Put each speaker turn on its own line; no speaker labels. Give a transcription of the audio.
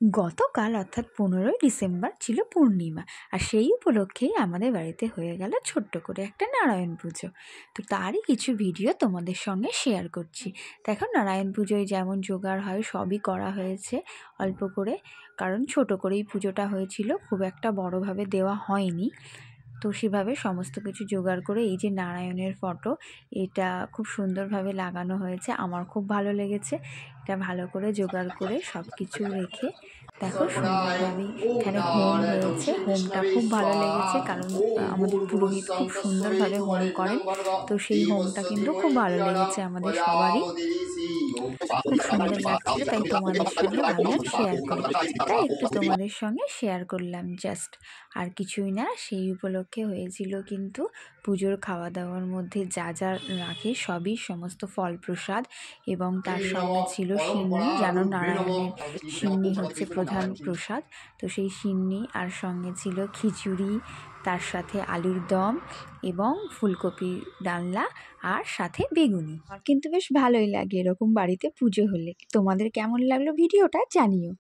গতকাল অর্থাৎ 15ই ডিসেম্বর ছিল পূর্ণিমা। আর সেই উপলক্ষেই আমাদের বাড়িতে হয়ে গেল ছোট্ট করে একটা নারায়ণ পুজো। তো তারই কিছু ভিডিও তোমাদের সঙ্গে শেয়ার করছি। দেখো, নারায়ণ পুজোয় যেমন জোগাড় হয় সবই করা হয়েছে অল্প করে, কারণ ছোট করেই পুজোটা হয়েছিল, খুব একটা বড়োভাবে দেওয়া হয়নি। তো সেভাবে সমস্ত কিছু জোগাড় করে এই যে নারায়ণের ফটো, এটা খুব সুন্দরভাবে লাগানো হয়েছে, আমার খুব ভালো লেগেছে। এটা ভালো করে জোগাড় করে সব কিছু রেখে দেখো সুন্দরভাবেই এখানে হোম হয়েছে। হোমটা খুব ভালো লেগেছে, কারণ আমাদের পুরোহিত খুব সুন্দরভাবে হোম করেন। তো সেই হোমটা কিন্তু খুব ভালো লেগেছে আমাদের সবারই, খুব সুন্দর লাগছিল। তাই তোমাদের সঙ্গে ভাবলাম শেয়ার করি, তাই একটু তোমাদের সঙ্গে শেয়ার করলাম জাস্ট, আর কিছুই না। সেই উপলক্ষে হয়েছিল কিন্তু পুজোর খাওয়া দাওয়ার মধ্যে যা যা রাখে সবই, সমস্ত ফল প্রসাদ, এবং তার সঙ্গে ছিল সিন্নি। জানো, নারায়ণের সিন্নি হচ্ছে প্রধান প্রসাদ। তো সেই সিন্নি, আর সঙ্গে ছিল খিচুড়ি, তার সাথে আলুর দম এবং ফুলকপি ডালনা, আর সাথে বেগুনি। আর কিন্তু বেশ ভালোই লাগে এরকম বাড়িতে পুজো হলে। তোমাদের কেমন লাগলো ভিডিওটা জানিও।